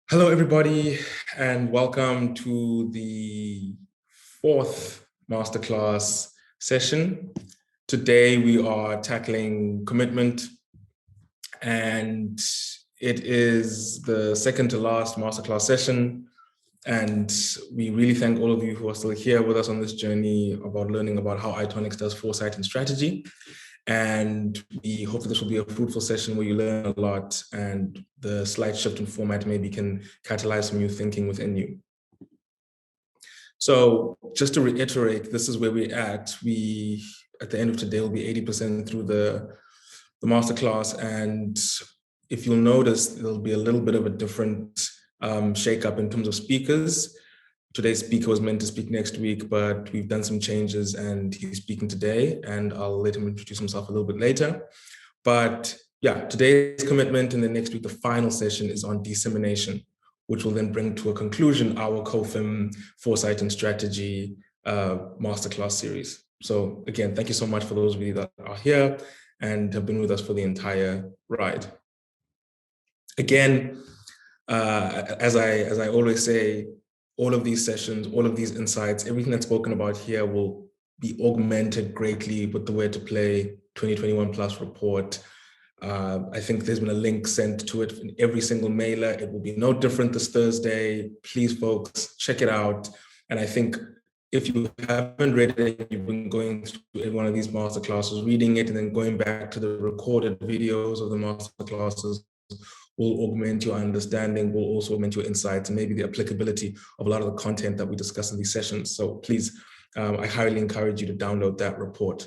Hello, everybody, and welcome to the fourth masterclass session. Today, we are tackling commitment, and it is the second to last masterclass session. And we really thank all of you who are still here with us on this journey about learning about how Itonics does foresight and strategy. And we hope that this will be a fruitful session where you learn a lot and the slight shift in format maybe can catalyze some new thinking within you. So just to reiterate, this is where we're at. We, at the end of today, will be 80% through the masterclass. And if you'll notice, there'll be a little bit of a different shake-up in terms of speakers. Today's speaker was meant to speak next week, but we've done some changes and he's speaking today, and I'll let him introduce himself a little bit later. But yeah, today's commitment, and then next week, the final session is on dissemination, which will then bring to a conclusion our COFIM Foresight and Strategy Masterclass series. So again, thank you so much for those of you that are here and have been with us for the entire ride. Again, as I always say, all of these sessions, all of these insights, everything that's spoken about here will be augmented greatly with the Where to Play 2021 Plus report. I think there's been a link sent to it in every single mailer. It will be no different this Thursday. Please, folks, check it out. And I think if you haven't read it, you've been going through one of these masterclasses, reading it, and then going back to the recorded videos of the masterclasses will augment your understanding, will also augment your insights, and maybe the applicability of a lot of the content that we discuss in these sessions. So please, I highly encourage you to download that report.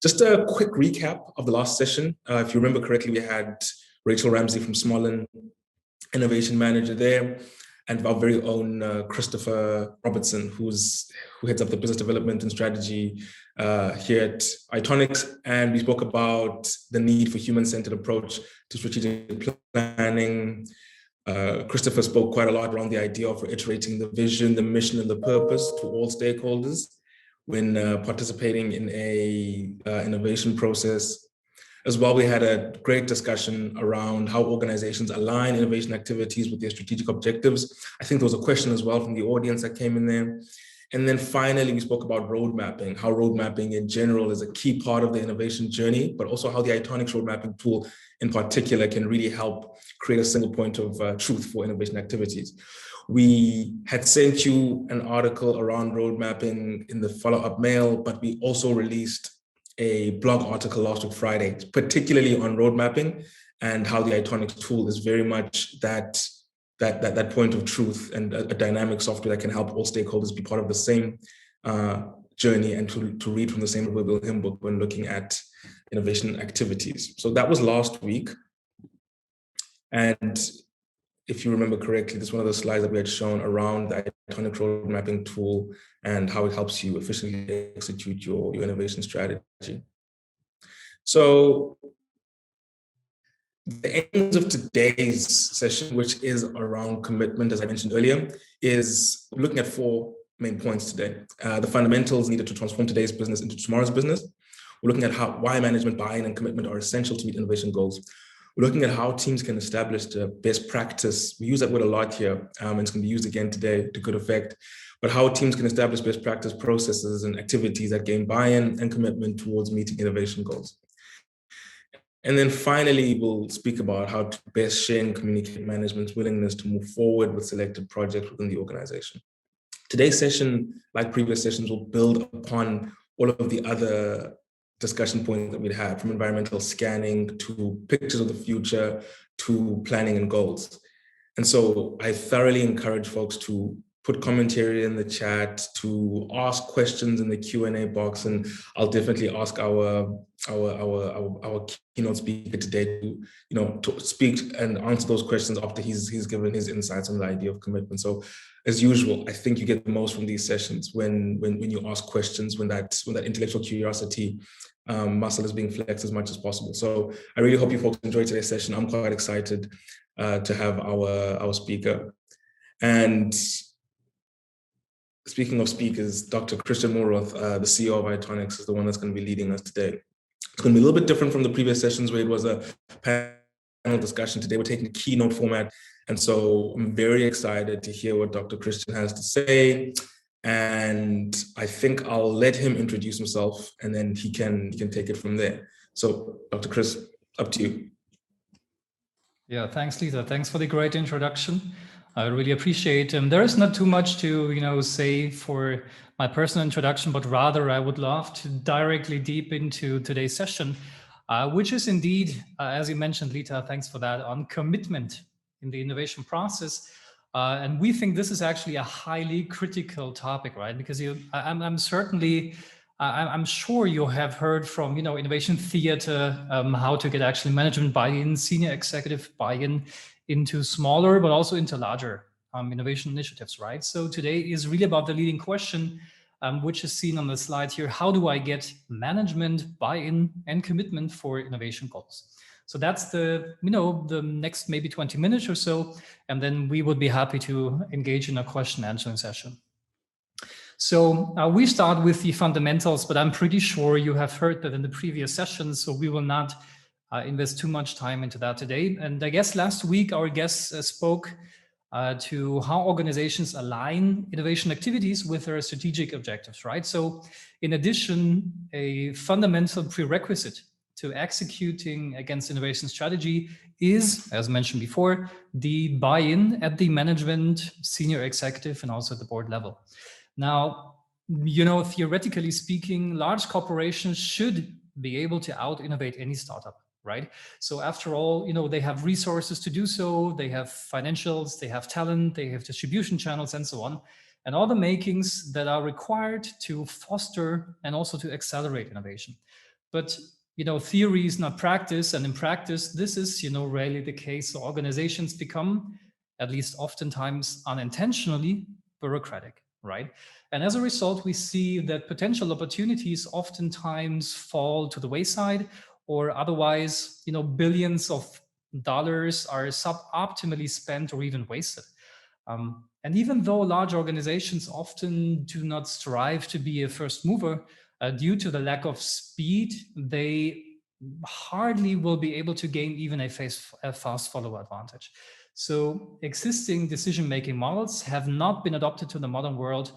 Just a quick recap of the last session. If you remember correctly, we had Rachel Ramsey from Smolin, Innovation Manager there, and our very own Christopher Robertson, who heads up the business development and strategy here at Itonics. And we spoke about the need for human-centered approach to strategic planning. Christopher spoke quite a lot around the idea of reiterating the vision, the mission, and the purpose to all stakeholders when participating in a innovation process. As well, we had a great discussion around how organizations align innovation activities with their strategic objectives. I think there was a question as well from the audience that came in there. And then finally, we spoke about road mapping, how road mapping in general is a key part of the innovation journey, but also how the Itonics road mapping tool in particular can really help create a single point of truth for innovation activities. We had sent you an article around road mapping in the follow-up mail, but we also released a blog article last week Friday, particularly on road mapping and how the Itonics tool is very much that point of truth and a dynamic software that can help all stakeholders be part of the same journey and to read from the same proverbial hymn book when looking at innovation activities. So that was last week. And if you remember correctly, this is one of the slides that we had shown around the Itonic road mapping tool and how it helps you efficiently execute your innovation strategy. So the aims of today's session, which is around commitment, as I mentioned earlier, is looking at four main points today. The fundamentals needed to transform today's business into tomorrow's business. We're looking at why management buy-in and commitment are essential to meet innovation goals. We're looking at how teams can establish the best practice. We use that word a lot here, and it's going to be used again today to good effect, but how teams can establish best practice processes and activities that gain buy-in and commitment towards meeting innovation goals. And then finally, we'll speak about how to best share and communicate management's willingness to move forward with selected projects within the organization. Today's session, like previous sessions, will build upon all of the other discussion points that we'd had, from environmental scanning to pictures of the future to planning and goals. And so I thoroughly encourage folks to put commentary in the chat, to ask questions in the Q&A box, and I'll definitely ask our keynote speaker today to speak and answer those questions after he's given his insights on the idea of commitment. So as usual, I think you get the most from these sessions when you ask questions, when that intellectual curiosity muscle is being flexed as much as possible. So I really hope you folks enjoyed today's session. I'm quite excited to have our speaker. And speaking of speakers, Dr. Christian Moroth, the CEO of Itonics, is the one that's going to be leading us today. It's going to be a little bit different from the previous sessions where it was a panel discussion today. We're taking a keynote format. And so I'm very excited to hear what Dr. Christian has to say. And I think I'll let him introduce himself and then he can take it from there. So Dr. Chris, up to you. Yeah, thanks, Lisa. Thanks for the great introduction. I really appreciate it. There is not too much to say for my personal introduction, but rather I would love to directly deep into today's session, which is indeed, as you mentioned, Lita, thanks for that, on commitment in the innovation process. And we think this is actually a highly critical topic, right? Because I'm sure you have heard from, innovation theater, how to get actually management buy-in, senior executive buy-in into smaller, but also into larger innovation initiatives, right? So today is really about the leading question, which is seen on the slide here. How do I get management buy-in and commitment for innovation goals? So that's the next maybe 20 minutes or so, and then we would be happy to engage in a question answering session. So we start with the fundamentals, but I'm pretty sure you have heard that in the previous sessions, so we will not invest too much time into that today. And I guess last week our guests spoke to how organizations align innovation activities with their strategic objectives, right? So in addition, a fundamental prerequisite to executing against innovation strategy is, as mentioned before, the buy-in at the management, senior executive, and also at the board level. Now, theoretically speaking, large corporations should be able to out-innovate any startup, right? So after all, they have resources to do so, they have financials, they have talent, they have distribution channels, and so on, and all the makings that are required to foster and also to accelerate innovation. But theory is not practice, and in practice, this is rarely the case. So organizations become, at least oftentimes unintentionally, bureaucratic, right? And as a result, we see that potential opportunities oftentimes fall to the wayside, or otherwise, billions of dollars are suboptimally spent or even wasted. And even though large organizations often do not strive to be a first mover, due to the lack of speed, they hardly will be able to gain even a fast follower advantage. So existing decision-making models have not been adopted to the modern world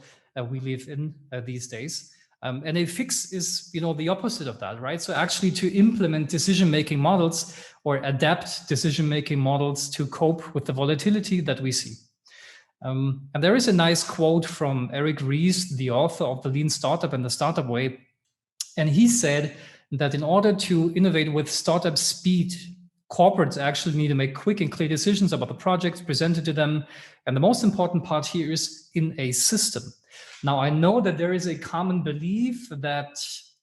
we live in these days. And a fix is, the opposite of that, right? So actually to implement decision-making models or adapt decision-making models to cope with the volatility that we see. And there is a nice quote from Eric Ries, the author of The Lean Startup and the Startup Way. And he said that in order to innovate with startup speed, corporates actually need to make quick and clear decisions about the projects presented to them. And the most important part here is in a system. Now, I know that there is a common belief that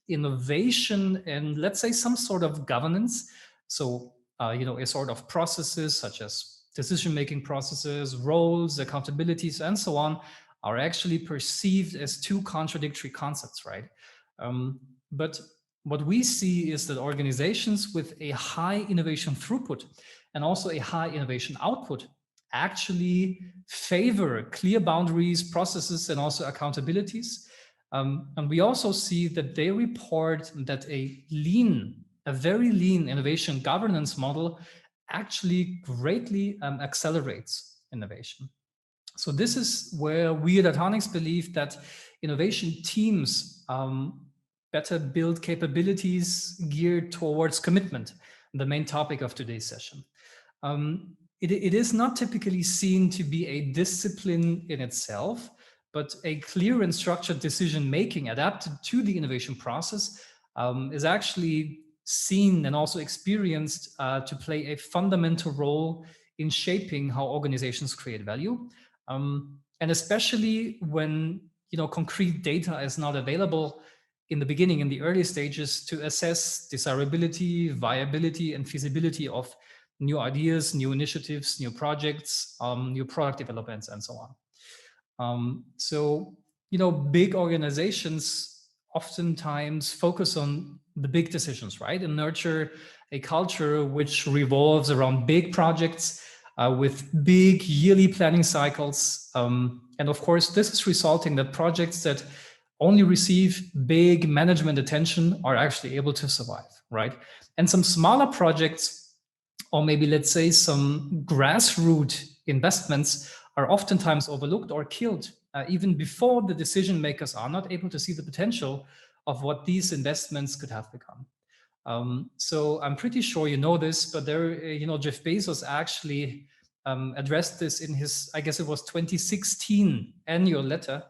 innovation and, let's say, some sort of governance, so, a sort of processes such as decision-making processes, roles, accountabilities, and so on, are actually perceived as two contradictory concepts, right? But what we see is that organizations with a high innovation throughput and also a high innovation output actually favor clear boundaries, processes, and also accountabilities. And we also see that they report that a very lean innovation governance model actually greatly accelerates innovation. So this is where we at Atonics believe that innovation teams better build capabilities geared towards commitment, the main topic of today's session. It is not typically seen to be a discipline in itself, but a clear and structured decision-making adapted to the innovation process is actually seen and also experienced to play a fundamental role in shaping how organizations create value. And especially when concrete data is not available in the beginning, in the early stages, to assess desirability, viability, and feasibility of new ideas, new initiatives, new projects, new product developments, and so on. So, big organizations oftentimes focus on the big decisions, right? And nurture a culture which revolves around big projects with big yearly planning cycles. And of course, this is resulting that projects that only receive big management attention are actually able to survive, right? And some smaller projects or maybe let's say some grassroots investments are oftentimes overlooked or killed even before the decision makers are not able to see the potential of what these investments could have become. So I'm pretty sure you know this, but there, Jeff Bezos actually addressed this in his, I guess it was 2016 annual letter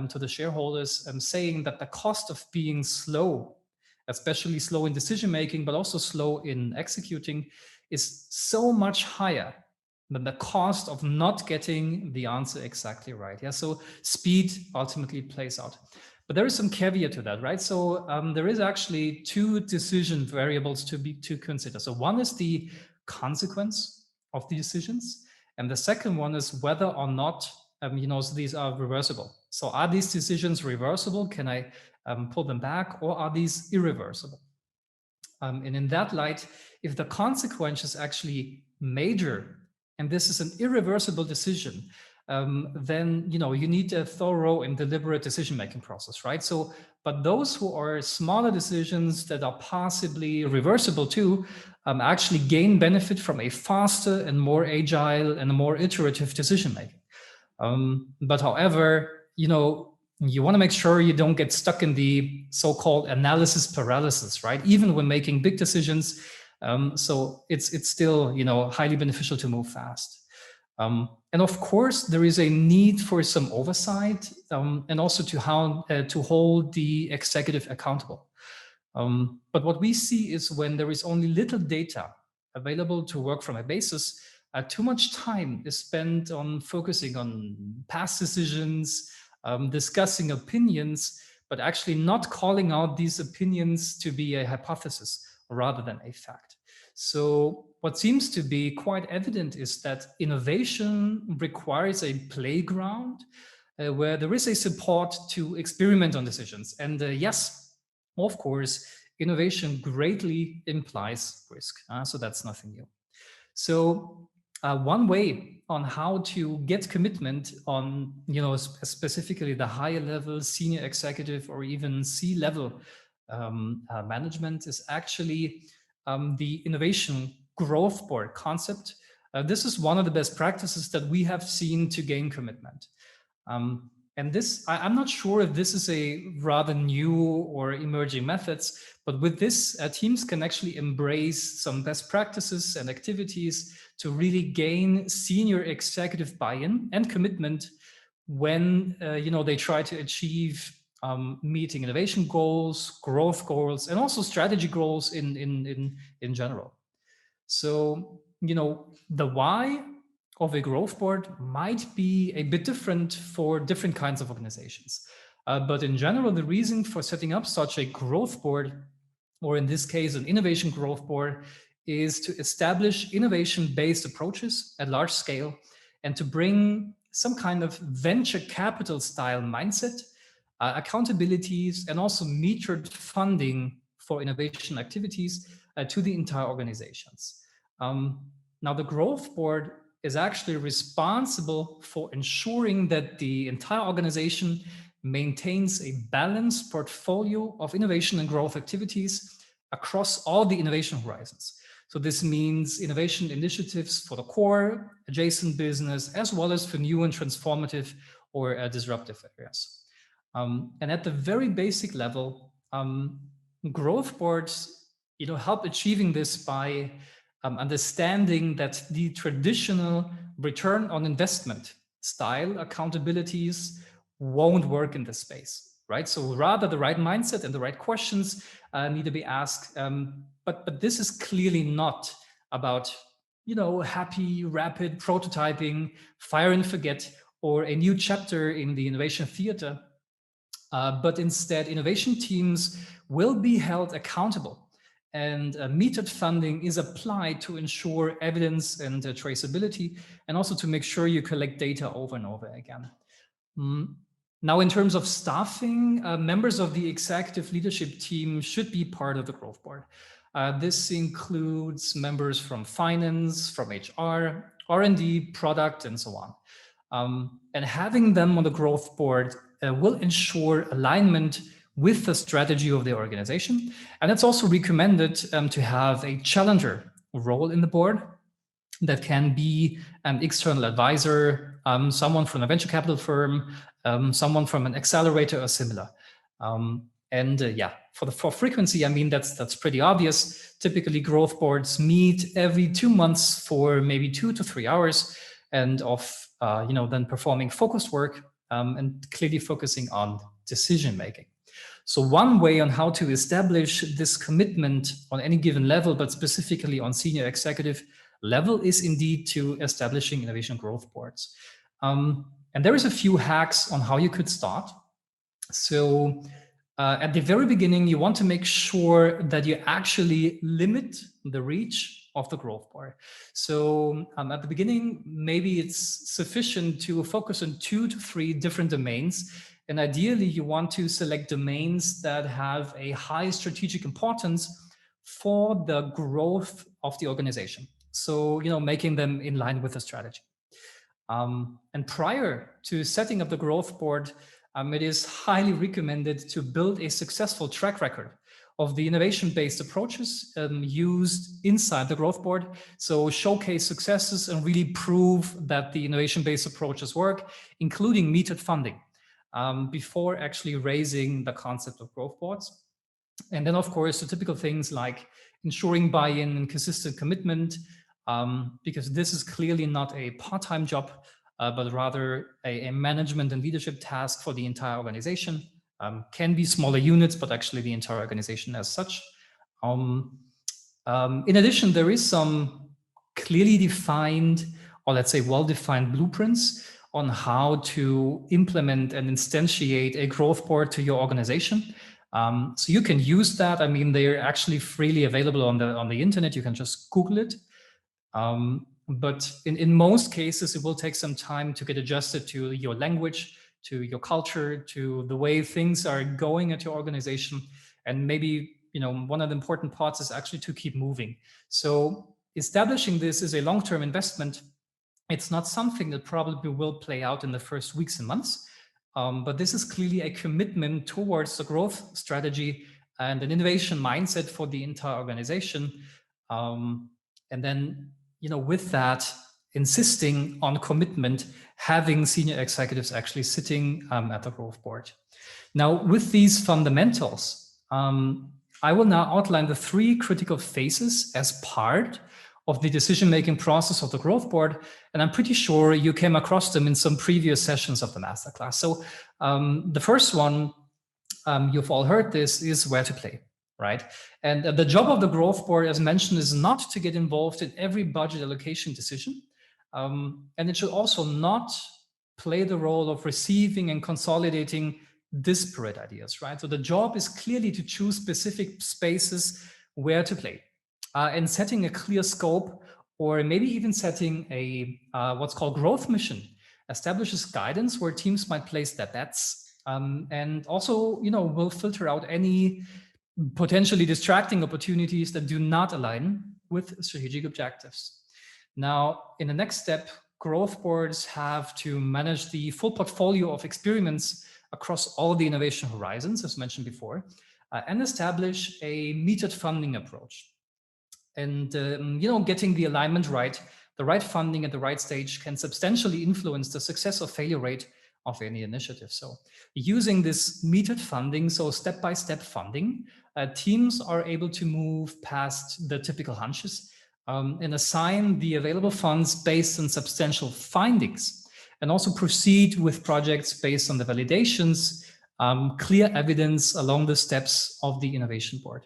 to the shareholders, saying that the cost of being slow, especially slow in decision making, but also slow in executing, is so much higher than the cost of not getting the answer exactly right. Yeah, so speed ultimately plays out. But there is some caveat to that, right? So there is actually two decision variables to consider. So one is the consequence of the decisions, and the second one is whether or not so these are reversible. So are these decisions reversible? Can I pull them back, or are these irreversible? And in that light, if the consequence is actually major, and this is an irreversible decision, then you need a thorough and deliberate decision-making process, right? So, but those who are smaller decisions that are possibly reversible too, actually gain benefit from a faster and more agile and more iterative decision-making. But however, you want to make sure you don't get stuck in the so-called analysis paralysis, right? Even when making big decisions. So it's still, highly beneficial to move fast. And of course, there is a need for some oversight and also to hold the executive accountable. But what we see is when there is only little data available to work from a basis, too much time is spent on focusing on past decisions, discussing opinions, but actually not calling out these opinions to be a hypothesis rather than a fact. So what seems to be quite evident is that innovation requires a playground where there is a support to experiment on decisions. And yes, of course, innovation greatly implies risk. So that's nothing new. So one way on how to get commitment on, specifically the higher level senior executive or even C-level management is actually the innovation growth board concept. This is one of the best practices that we have seen to gain commitment. And this, I'm not sure if this is a rather new or emerging methods, but with this, teams can actually embrace some best practices and activities to really gain senior executive buy-in and commitment when they try to achieve meeting innovation goals, growth goals, and also strategy goals in general. So the why of a growth board might be a bit different for different kinds of organizations. But in general, the reason for setting up such a growth board, or in this case, an innovation growth board, is to establish innovation-based approaches at large scale and to bring some kind of venture capital style mindset, accountabilities, and also metered funding for innovation activities to the entire organizations. Now, the growth board is actually responsible for ensuring that the entire organization maintains a balanced portfolio of innovation and growth activities across all the innovation horizons. So this means innovation initiatives for the core, adjacent business, as well as for new and transformative or disruptive areas. And at the very basic level, growth boards help achieving this by understanding that the traditional return on investment style accountabilities won't work in this space, right? So rather the right mindset and the right questions need to be asked. But this is clearly not about, happy, rapid prototyping, fire and forget, or a new chapter in the innovation theater. But instead, innovation teams will be held accountable. And metered funding is applied to ensure evidence and traceability, and also to make sure you collect data over and over again. Now, in terms of staffing, members of the executive leadership team should be part of the growth board. This includes members from finance, from HR, R&D, product, and so on. And having them on the growth board will ensure alignment with the strategy of the organization. And it's also recommended to have a challenger role in the board. That can be an external advisor, someone from a venture capital firm, someone from an accelerator or similar. For frequency, I mean, that's pretty obvious. Typically, growth boards meet every 2 months for maybe 2 to 3 hours, and then performing focused work and clearly focusing on decision making. So one way on how to establish this commitment on any given level, but specifically on senior executive level, is indeed to establishing innovation growth boards. And there is a few hacks on how you could start. So at the very beginning, you want to make sure that you actually limit the reach of the growth board. So at the beginning, maybe it's sufficient to focus on 2 to 3 different domains. And ideally, you want to select domains that have a high strategic importance for the growth of the organization. So, making them in line with the strategy. And prior to setting up the growth board, it is highly recommended to build a successful track record of the innovation-based approaches used inside the growth board. So showcase successes and really prove that the innovation-based approaches work, including metered funding, before actually raising the concept of growth boards. And then, of course, the typical things like ensuring buy-in and consistent commitment, because this is clearly not a part-time job, but rather a management and leadership task for the entire organization. Can be smaller units, but actually the entire organization as such. In addition, there is some clearly defined, or let's say well-defined blueprints on how to implement and instantiate a growth board to your organization. So you can use that. I mean, they're actually freely available on the internet. You can just Google it. But in most cases, it will take some time to get adjusted to your language, to your culture, to the way things are going at your organization. And maybe, one of the important parts is actually to keep moving. So establishing this is a long-term investment. It's not something that probably will play out in the first weeks and months. But this is clearly a commitment towards the growth strategy and an innovation mindset for the entire organization. And then, with that, insisting on commitment, having senior executives actually sitting at the growth board. Now, with these fundamentals, I will now outline the 3 critical phases as part of the decision-making process of the growth board. And I'm pretty sure you came across them in some previous sessions of the masterclass. So the first one, you've all heard this, is where to play, right? And the job of the growth board, as mentioned, is not to get involved in every budget allocation decision. And it should also not play the role of receiving and consolidating disparate ideas, right? So the job is clearly to choose specific spaces where to play. And setting a clear scope, or maybe even setting a what's called growth mission, establishes guidance where teams might place their bets, and also, will filter out any potentially distracting opportunities that do not align with strategic objectives. Now, in the next step, growth boards have to manage the full portfolio of experiments across all the innovation horizons, as mentioned before, and establish a metered funding approach. And, getting the alignment right, the right funding at the right stage can substantially influence the success or failure rate of any initiative. So using this metered funding, so step-by-step funding, teams are able to move past the typical hunches and assign the available funds based on substantial findings, and also proceed with projects based on the validations, clear evidence along the steps of the innovation board.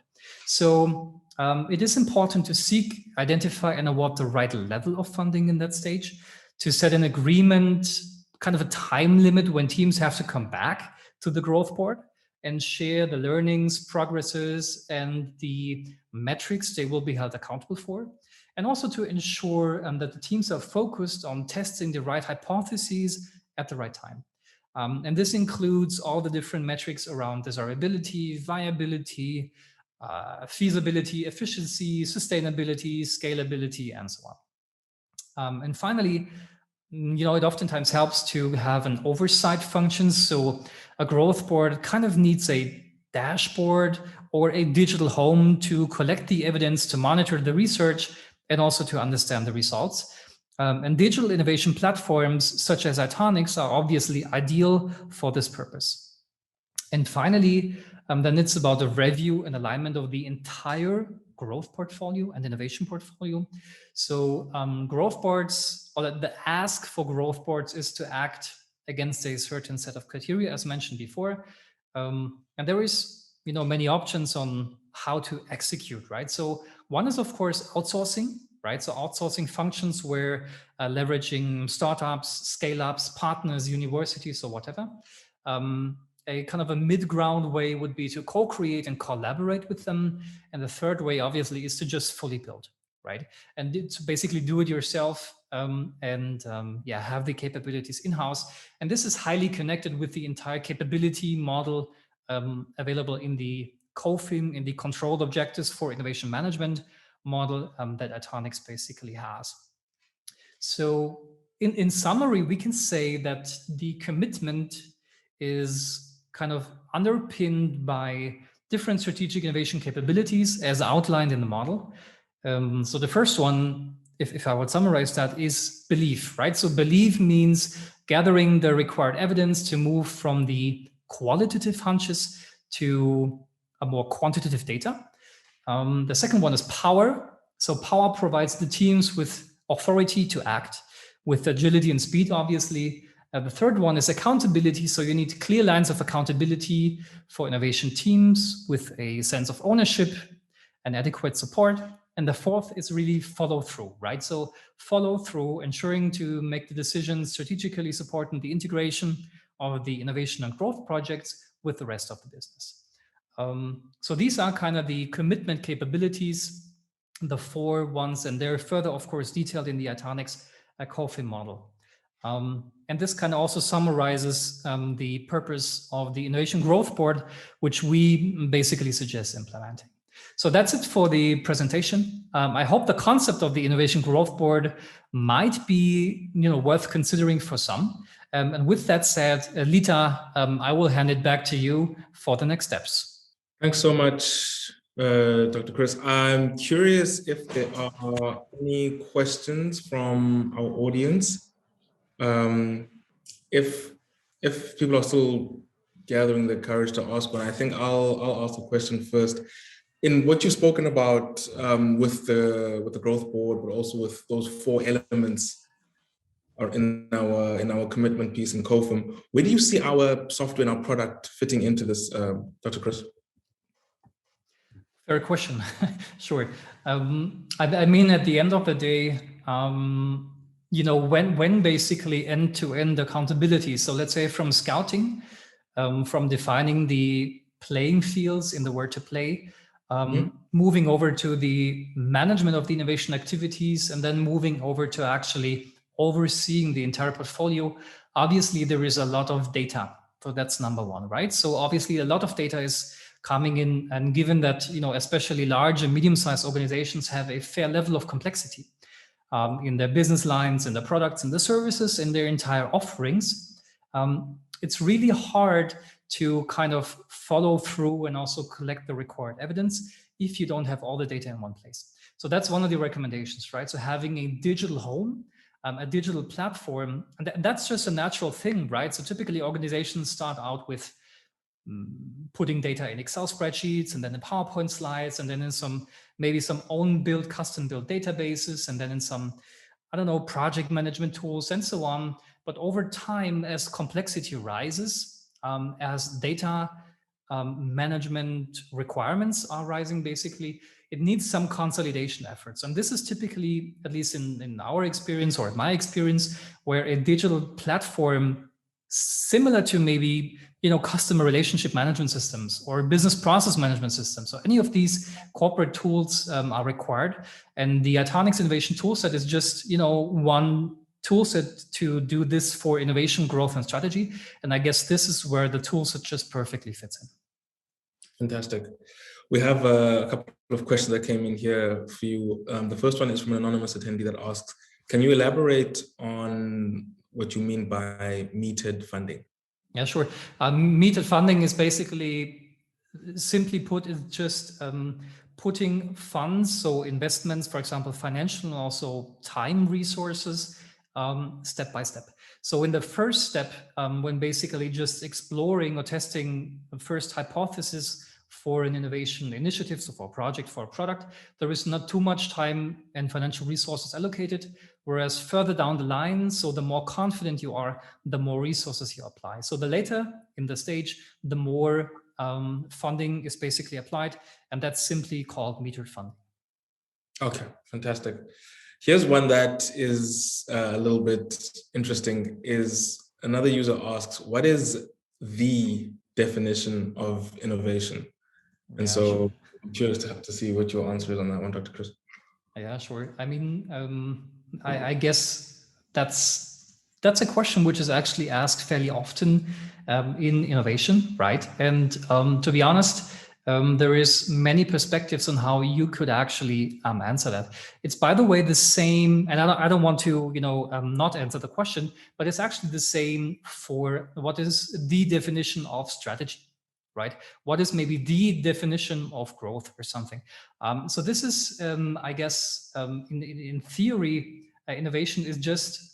So it is important to seek, identify, and award the right level of funding in that stage, to set an agreement, kind of a time limit when teams have to come back to the growth board and share the learnings, progresses, and the metrics they will be held accountable for. And also to ensure that the teams are focused on testing the right hypotheses at the right time. And this includes all the different metrics around desirability, viability, feasibility, efficiency, sustainability, scalability, and so on. And finally, it oftentimes helps to have an oversight function. So a growth board kind of needs a dashboard or a digital home to collect the evidence, to monitor the research, and also to understand the results. And digital innovation platforms such as Itonics are obviously ideal for this purpose. And finally, then it's about the review and alignment of the entire growth portfolio and innovation portfolio. So growth boards, or the ask for growth boards, is to act against a certain set of criteria, as mentioned before. And there is, many options on how to execute, right? So one is, of course, outsourcing, right? So outsourcing functions where leveraging startups, scale-ups, partners, universities, or whatever. A kind of a mid-ground way would be to co-create and collaborate with them. And the third way, obviously, is to just fully build, right? And to basically do it yourself and have the capabilities in-house. And this is highly connected with the entire capability model available in the COFIM, in the controlled objectives for innovation management model that Itonics basically has. So in summary, we can say that the commitment is kind of underpinned by different strategic innovation capabilities as outlined in the model. So the first one, if I would summarize that, is belief, right? So belief means gathering the required evidence to move from the qualitative hunches to a more quantitative data. The second one is power. So power provides the teams with authority to act with agility and speed, obviously. The third one is accountability. So you need clear lines of accountability for innovation teams with a sense of ownership and adequate support. And the fourth is really follow through, right? So follow through, ensuring to make the decisions strategically supporting the integration of the innovation and growth projects with the rest of the business. So these are kind of the commitment capabilities, the four ones, and they're further, of course, detailed in the Itonics COFIM model. And this kind of also summarizes the purpose of the Innovation Growth Board, which we basically suggest implementing. So that's it for the presentation. I hope the concept of the Innovation Growth Board might be worth considering for some. And with that said, Lita, I will hand it back to you for the next steps. Thanks so much, Dr. Chris. I'm curious if there are any questions from our audience. If people are still gathering the courage to ask one, I think I'll ask the question first. In what you've spoken about with the growth board, but also with those four elements are in our commitment piece in COFIM, where do you see our software and our product fitting into this, Dr. Chris? Fair question. Sure. I mean, at the end of the day, when basically end-to-end accountability. So let's say from scouting, from defining the playing fields in the where to play, moving over to the management of the innovation activities, and then moving over to actually overseeing the entire portfolio. Obviously, there is a lot of data. So that's number one, right? So obviously a lot of data is coming in, and given that, especially large and medium-sized organizations have a fair level of complexity in their business lines, in the products and the services, in their entire offerings, it's really hard to kind of follow through and also collect the required evidence if you don't have all the data in one place. So that's one of the recommendations, right? So having a digital home, a digital platform, and that's just a natural thing, right? So typically organizations start out with putting data in Excel spreadsheets, and then in PowerPoint slides, and then in maybe some own built, custom built databases, and then in some, project management tools and so on. But over time, as complexity rises, as data management requirements are rising, basically, it needs some consolidation efforts. And this is typically, at least in our experience or in my experience, where a digital platform similar to maybe, customer relationship management systems or business process management systems. So any of these corporate tools are required. And the Itonics Innovation Toolset is just, one toolset to do this for innovation, growth, and strategy. And I guess this is where the toolset just perfectly fits in. Fantastic. We have a couple of questions that came in here for you. The first one is from an anonymous attendee that asks, can you elaborate on what you mean by metered funding? Yeah, sure. Metered funding is basically simply put, it's just putting funds, so investments, for example, financial and also time resources, step by step. So in the first step, when basically just exploring or testing the first hypothesis for an innovation initiative, so for a project, for a product, there is not too much time and financial resources allocated. Whereas further down the line, so the more confident you are, the more resources you apply. So the later in the stage, the more funding is basically applied, and that's simply called metered funding. Okay, fantastic. Here's one that is a little bit interesting. Is another user asks, what is the definition of innovation? And Yeah, so sure. I'm curious to see what your answer is on that one, Dr. Chris. Yeah, sure. I mean, I guess that's a question which is actually asked fairly often in innovation, right? And to be honest, there is many perspectives on how you could actually answer that. It's, by the way, the same, and I don't want to, not answer the question, but it's actually the same for what is the definition of strategy, right? What is maybe the definition of growth or something? So this is, I guess, in theory, innovation is just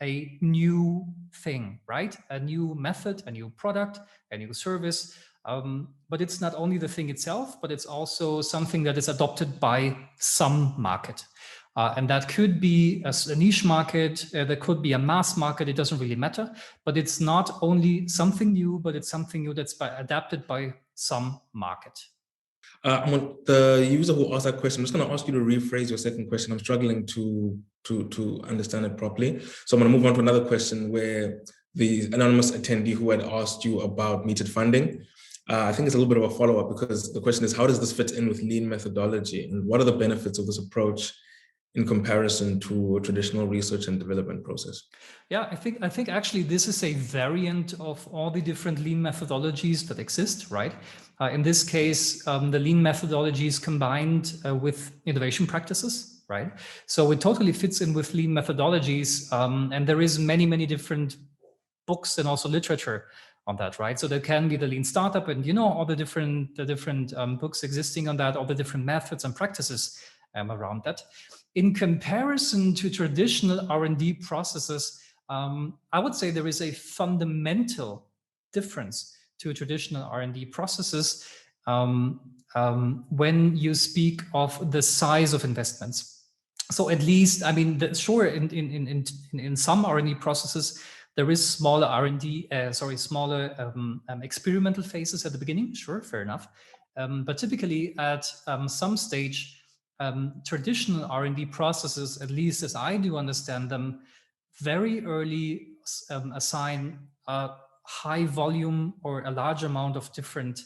a new thing, right? A new method, a new product, a new service. But it's not only the thing itself, but it's also something that is adopted by some market. And that could be a niche market, there could be a mass market, it doesn't really matter. But it's not only something new, but it's something new that's adapted by some market. The user who asked that question, I'm just going to ask you to rephrase your second question. I'm struggling to understand it properly. So I'm going to move on to another question where the anonymous attendee who had asked you about metered funding, I think it's a little bit of a follow-up, because the question is, how does this fit in with lean methodology? And what are the benefits of this approach in comparison to a traditional research and development process? Yeah, I think actually this is a variant of all the different lean methodologies that exist, right? In this case, the lean methodologies combined with innovation practices, right? So it totally fits in with lean methodologies, and there is many different books and also literature on that, right? So there can be the lean startup, and all the different books existing on that, all the different methods and practices around that. In comparison to traditional R&D processes, I would say there is a fundamental difference to traditional R&D processes when you speak of the size of investments. So at least, I mean, sure, in some R&D processes, there is smaller smaller experimental phases at the beginning. Sure, fair enough. But typically at some stage, traditional R&D processes, at least as I do understand them, very early assign a high volume or a large amount of different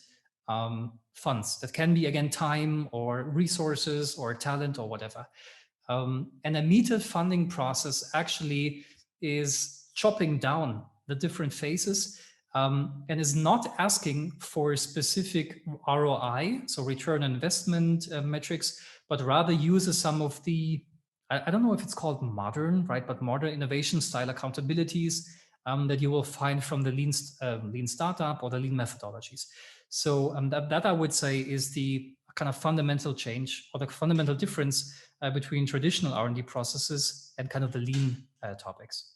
funds. That can be, again, time or resources or talent or whatever. And a metered funding process actually is chopping down the different phases and is not asking for specific ROI, so return on investment metrics, but rather uses some of the, I don't know if it's called modern, right, but modern innovation style accountabilities that you will find from the lean startup or the lean methodologies. So that I would say is the kind of fundamental change or the fundamental difference between traditional R&D processes and kind of the lean topics.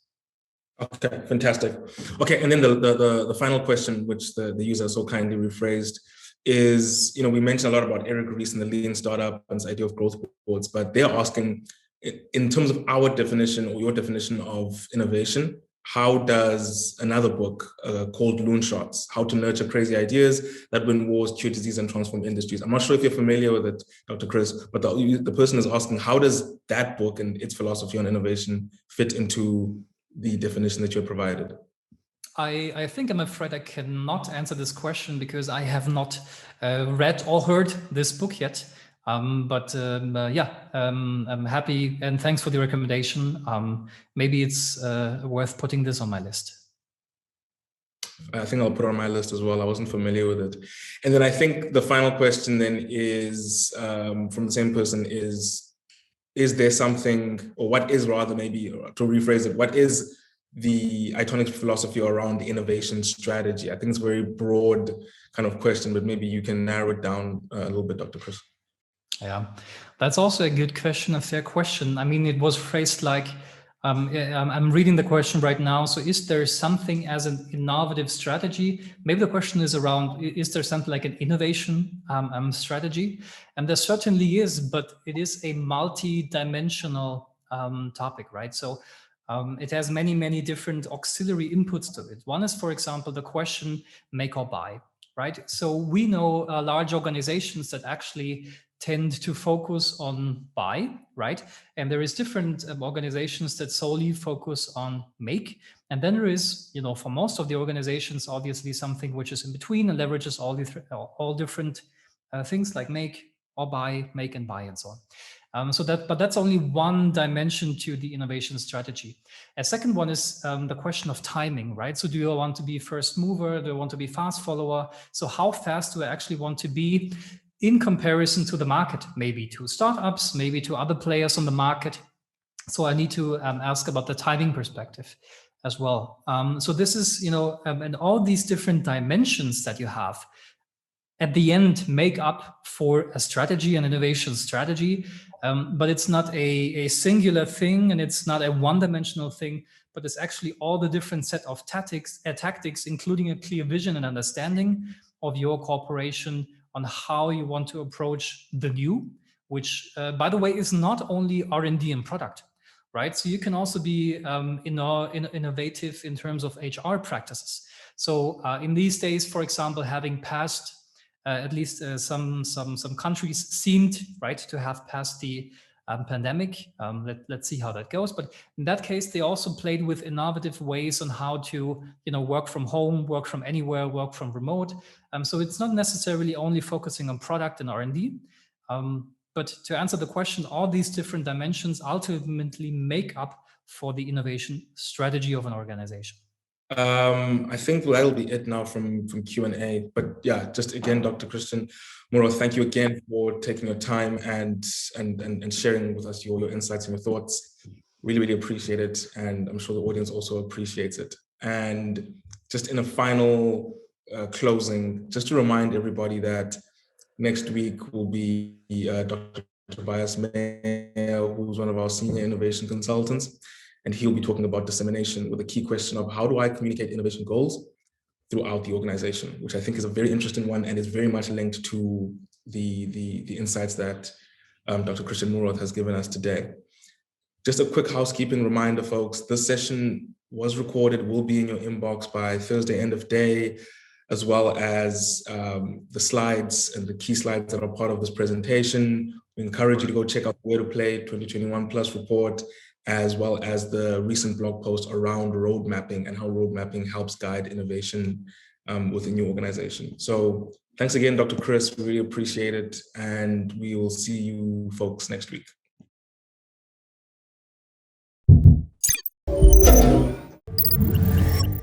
Okay, fantastic. Okay, and then the final question, which the user so kindly rephrased, is, we mentioned a lot about Eric Ries and the lean startup and this idea of growth boards, but they're asking, in terms of our definition or your definition of innovation, how does another book called Loon Shots, How to Nurture Crazy Ideas That Win Wars, Cure Disease, and Transform Industries? I'm not sure if you're familiar with it, Dr. Chris, but the person is asking, how does that book and its philosophy on innovation fit into the definition that you provided? I think I'm afraid I cannot answer this question because I have not read or heard this book yet. But I'm happy and thanks for the recommendation. Maybe it's worth putting this on my list. I think I'll put it on my list as well. I wasn't familiar with it. And then I think the final question then is from the same person is there something, or what is, rather, maybe to rephrase it, what is the Itonics philosophy around innovation strategy? I think it's a very broad kind of question, but maybe you can narrow it down a little bit, Dr. Chris. Yeah, that's also a good question, a fair question. I mean, it was phrased like, I'm reading the question right now. So is there something as an innovative strategy? Maybe the question is around, is there something like an innovation strategy? And there certainly is, but it is a multi-dimensional topic, right? So it has many, many different auxiliary inputs to it. One is, for example, the question, make or buy, right? So we know large organizations that actually tend to focus on buy, right? And there is different organizations that solely focus on make. And then there is, you know, for most of the organizations, obviously something which is in between and leverages all different things like make or buy, make and buy, and so on. But that's only one dimension to the innovation strategy. A second one is the question of timing, right? So do you want to be first mover? Do you want to be fast follower? So how fast do I actually want to be in comparison to the market, maybe to startups, maybe to other players on the market? So I need to ask about the timing perspective as well. So this is, you know, and all these different dimensions that you have at the end make up for a strategy, an innovation strategy. But it's not a singular thing, and it's not a one-dimensional thing, but it's actually all the different set of tactics, including a clear vision and understanding of your corporation on how you want to approach the new, which, by the way, is not only R&D and product, right? So you can also be innovative in terms of HR practices. So in these days, for example, having passed at least some countries seemed, right, to have passed the pandemic. Let's see how that goes. But in that case, they also played with innovative ways on how to, you know, work from home, work from anywhere, work from remote. So it's not necessarily only focusing on product and R&D. But to answer the question, all these different dimensions ultimately make up for the innovation strategy of an organization. I think that'll be it now from Q&A. But yeah, just again, Dr. Christian Muro, thank you again for taking your time and sharing with us your insights and your thoughts. Really, really appreciate it. And I'm sure the audience also appreciates it. And just in a final closing, just to remind everybody that next week will be Dr. Tobias Mayer, who's one of our senior innovation consultants. And he'll be talking about dissemination with a key question of how do I communicate innovation goals throughout the organization, which I think is a very interesting one and is very much linked to the insights that Dr. Christian Muro has given us today. Just a quick housekeeping reminder, folks, this session was recorded, will be in your inbox by Thursday end of day, as well as the slides and the key slides that are part of this presentation. We encourage you to go check out the Way to Play 2021 Plus report, as well as the recent blog post around road mapping and how road mapping helps guide innovation within your organization. So thanks again, Dr. Chris, we really appreciate it. And we will see you folks next week.